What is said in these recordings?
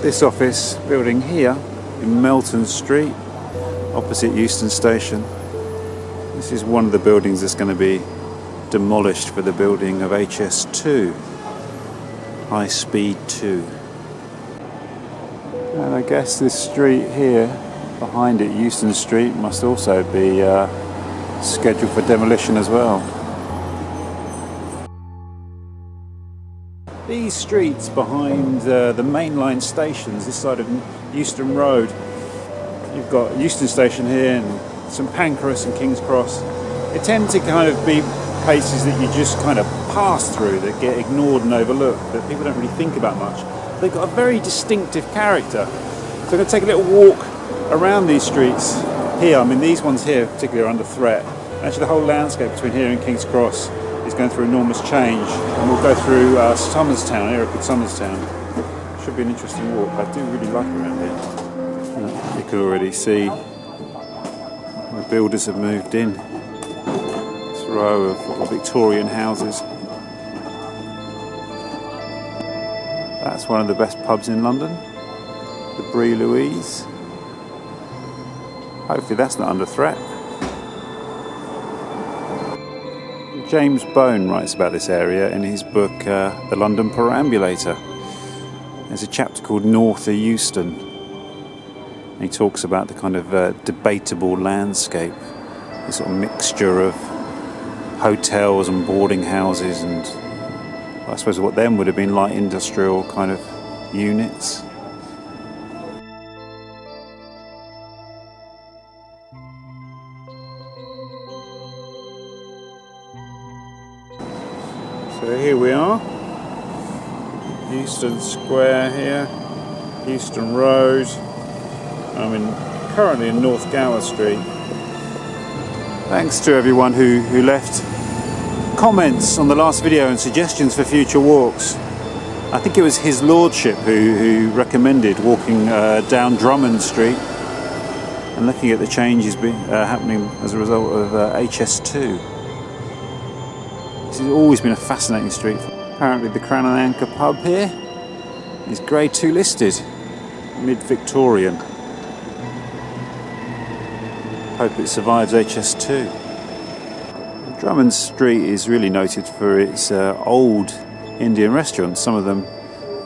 This office building here in Melton Street, opposite Euston Station. This is one of the buildings that's going to be demolished for the building of HS2, High Speed 2. And I guess this street here, behind it, Euston Street, must also be scheduled for demolition as well. These streets behind the mainline stations, this side of Euston Road, you've got Euston Station here and St. Pancras and King's Cross. They tend to kind of be places that you just kind of pass through, that get ignored and overlooked, that people don't really think about much. They've got a very distinctive character. So I'm going to take a little walk around these streets here. I mean, these ones here particularly are under threat. Actually, the whole landscape between here and King's Cross is going through enormous change. And we'll go through Somerstown, an area called Somerstown. Should be an interesting walk. I do really like around here. You can already see the builders have moved in. This row of Victorian houses. That's one of the best pubs in London, the Bree Louise. Hopefully that's not under threat. James Bone writes about this area in his book The London Perambulator. There's a chapter called North of Euston. And he talks about the kind of debatable landscape, this sort of mixture of hotels and boarding houses and I suppose what then would have been light industrial kind of units. So here we are, Euston Square here, Euston Road. I'm currently in North Gower Street. Thanks to everyone who left comments on the last video and suggestions for future walks. I think it was His Lordship who recommended walking down Drummond Street and looking at the changes happening as a result of HS2. This has always been a fascinating street. Apparently the Crown and Anchor pub here is Grade 2 listed, mid-Victorian. Hope it survives HS2. Drummond Street is really noted for its old Indian restaurants, some of them,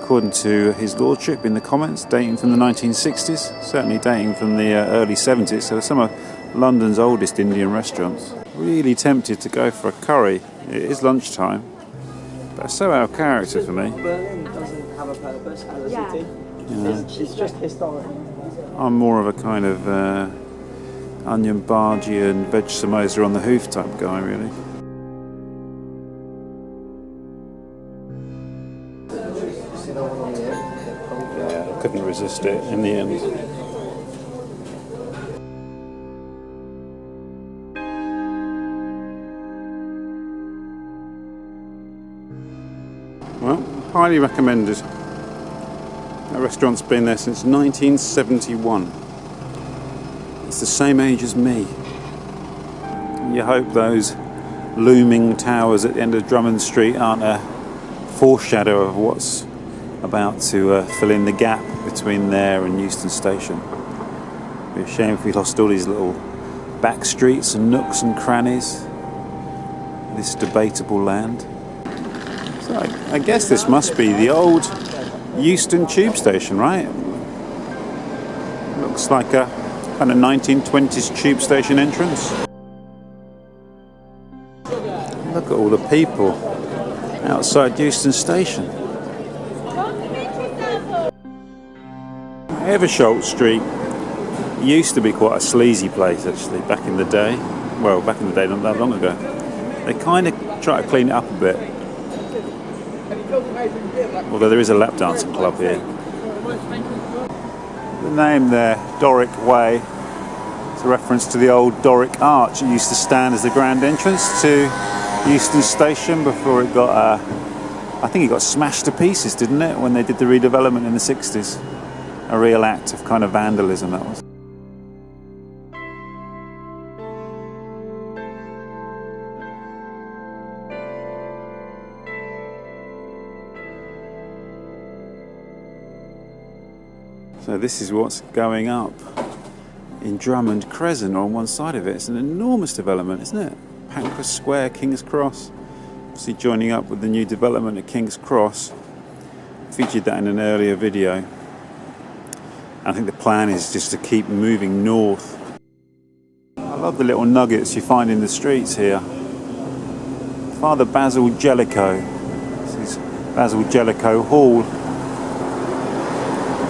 according to His Lordship in the comments, dating from the 1960s, certainly dating from the early 70s, so some of London's oldest Indian restaurants. Really tempted to go for a curry. It is lunchtime, but it's so out of character for me. Berlin doesn't have a purpose as a city. It's just historic. I'm more of a kind of onion bhaji and veg samosa on the hoof type guy, really. Yeah, I couldn't resist it in the end. Well, highly recommended. That restaurant's been there since 1971. It's the same age as me. You hope those looming towers at the end of Drummond Street aren't a foreshadow of what's about to fill in the gap between there and Euston Station. It'd be a shame if we lost all these little back streets and nooks and crannies. This debatable land. So I guess this must be the old Euston tube station, right? Looks like a kind of 1920s tube station entrance. Look at all the people outside Euston Station. Eversholt Street used to be quite a sleazy place actually back in the day. Well, back in the day, not that long ago. They kind of try to clean it up a bit. Although there is a lap dancing club here. The name there, Doric Way, is a reference to the old Doric Arch. It used to stand as the grand entrance to Euston Station before it got, I think it got smashed to pieces, didn't it, when they did the redevelopment in the 60s? A real act of kind of vandalism, that was. So this is what's going up in Drummond Crescent on one side of it. It's an enormous development, isn't it? Pancras Square, King's Cross. Obviously joining up with the new development at King's Cross. Featured that in an earlier video. I think the plan is just to keep moving north. I love the little nuggets you find in the streets here. Father Basil Jellicoe. This is Basil Jellicoe Hall.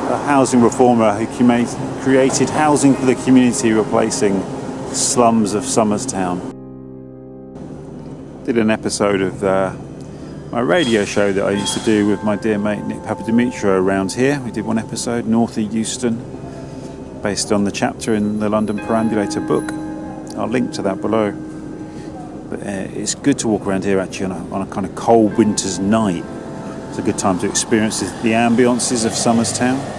A housing reformer who created housing for the community, replacing slums of Somerstown. Did an episode of my radio show that I used to do with my dear mate Nick Papadimitriou around here. We did one episode north of Euston, based on the chapter in the London Perambulator book. I'll link to that below. But it's good to walk around here actually on a kind of cold winter's night. It's a good time to experience the ambiances of Somerstown.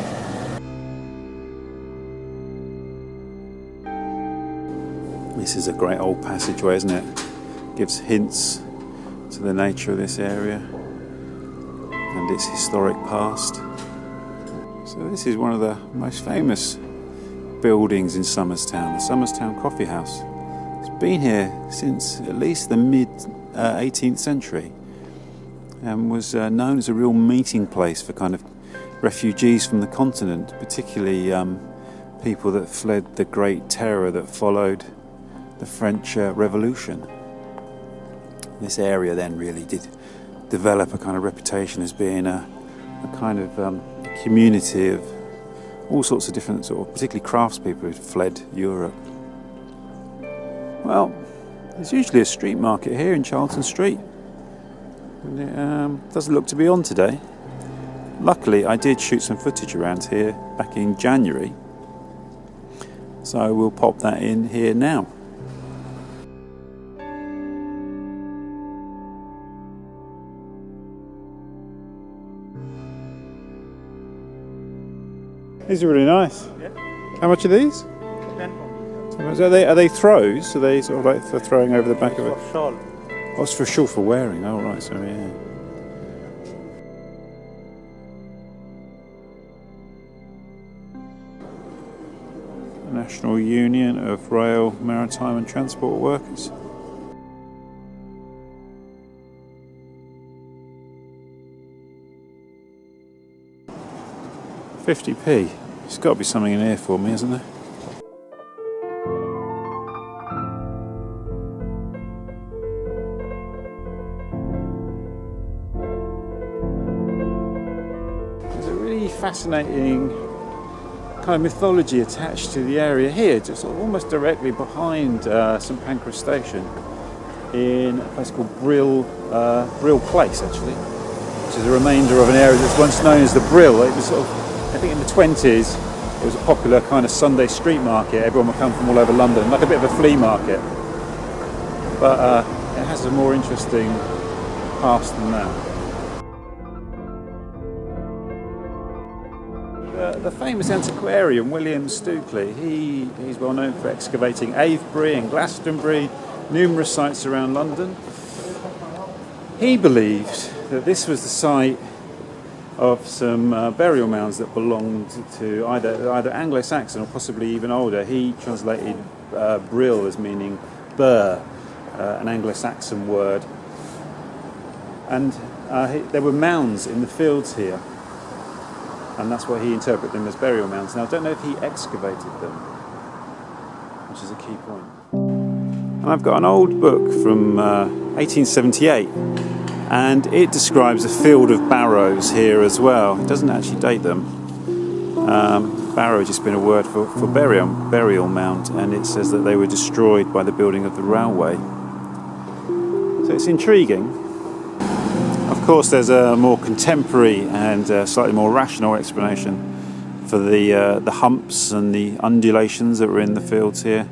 This is a great old passageway, isn't it? Gives hints to the nature of this area and its historic past. So this is one of the most famous buildings in Somerstown, the Somerstown Coffee House. It's been here since at least the mid 18th century and was known as a real meeting place for kind of refugees from the continent, particularly people that fled the Great Terror that followed the French Revolution. This area then really did develop a kind of reputation as being a kind of community of all sorts of different particularly craftspeople who fled Europe. Well, there's usually a street market here in Charlton Street. And it doesn't look to be on today. Luckily, I did shoot some footage around here back in January. So we'll pop that in here now. These are really nice. Yeah. How much are these? Are they throws? Are they sort of like for throwing over the back of it? For shawl. Oh, it's for shawl for wearing. Oh, right. So yeah. The National Union of Rail, Maritime and Transport Workers. 50p. There's got to be something in here for me, isn't there? There's a really fascinating kind of mythology attached to the area here, just almost directly behind St. Pancras Station, in a place called Brill Place, actually, which is a remainder of an area that's once known as the Brill. It was I think in the 20s, it was a popular kind of Sunday street market. Everyone would come from all over London, like a bit of a flea market. But it has a more interesting past than that. The famous antiquarian William Stukeley, he's well known for excavating Avebury and Glastonbury, numerous sites around London. He believed that this was the site of some burial mounds that belonged to either Anglo-Saxon or possibly even older. He translated Brill as meaning burr, an Anglo-Saxon word. And there were mounds in the fields here, and that's why he interpreted them as burial mounds. Now, I don't know if he excavated them, which is a key point. And I've got an old book from 1878, and it describes a field of barrows here as well. It doesn't actually date them. Barrow has just been a word for burial mound, and it says that they were destroyed by the building of the railway. So it's intriguing. Of course, there's a more contemporary and slightly more rational explanation for the humps and the undulations that were in the fields here,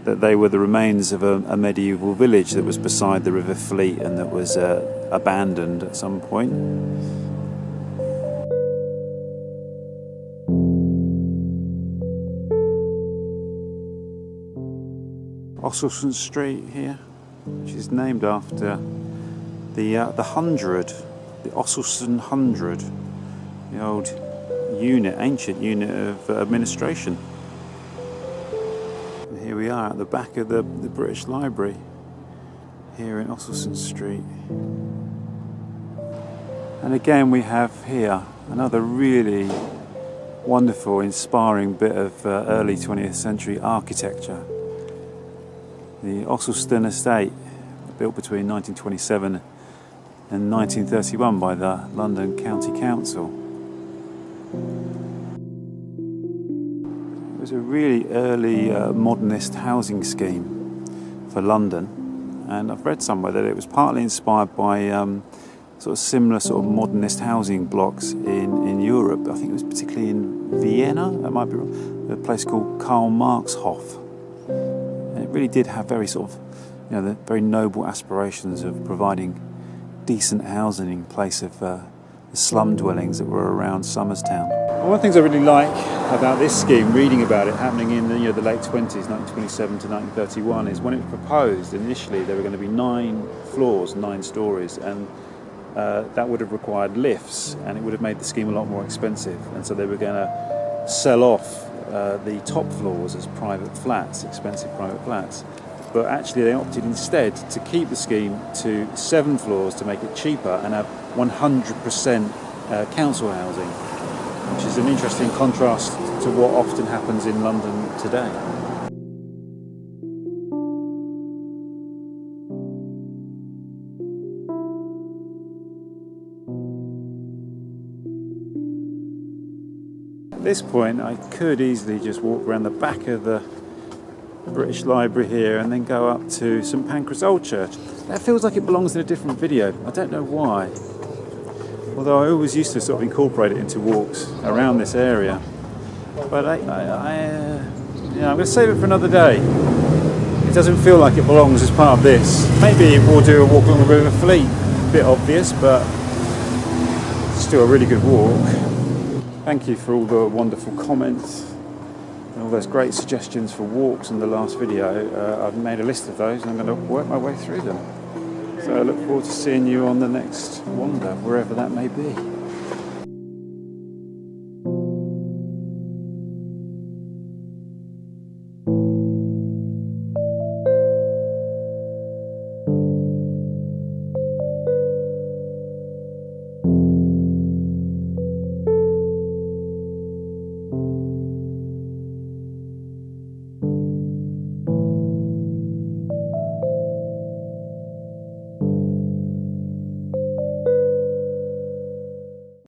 that they were the remains of a medieval village that was beside the River Fleet and that was abandoned at some point. Ossulstone Street here, which is named after the 100, the Ossulstone 100, the old unit, ancient unit of administration. And here we are at the back of the British Library here in Ossulstone Street. And again we have here another really wonderful, inspiring bit of early 20th century architecture. The Ossulstone Estate, built between 1927 and 1931 by the London County Council. It was a really early modernist housing scheme for London, and I've read somewhere that it was partly inspired by sort of similar sort of modernist housing blocks in Europe. I think it was particularly in Vienna, that might be wrong, a place called Karl Marxhof. And it really did have very sort of, the very noble aspirations of providing decent housing in place of the slum dwellings that were around Somerstown. One of the things I really like about this scheme, reading about it happening in the late 20s, 1927 to 1931, is when it was proposed initially there were going to be 9 floors, 9 stories, and that would have required lifts, and it would have made the scheme a lot more expensive, and so they were going to sell off the top floors as private flats, expensive private flats. But actually they opted instead to keep the scheme to 7 floors to make it cheaper and have 100% council housing, which is an interesting contrast to what often happens in London today. At this point I could easily just walk around the back of the British Library here and then go up to St. Pancras Old Church. That feels like it belongs in a different video. I don't know why. Although I always used to sort of incorporate it into walks around this area. But I'm going to save it for another day. It doesn't feel like it belongs as part of this. Maybe we'll do a walk along the River Fleet. A bit obvious, but still a really good walk. Thank you for all the wonderful comments. All those great suggestions for walks in the last video. I've made a list of those and I'm going to work my way through them. So I look forward to seeing you on the next wander, wherever that may be.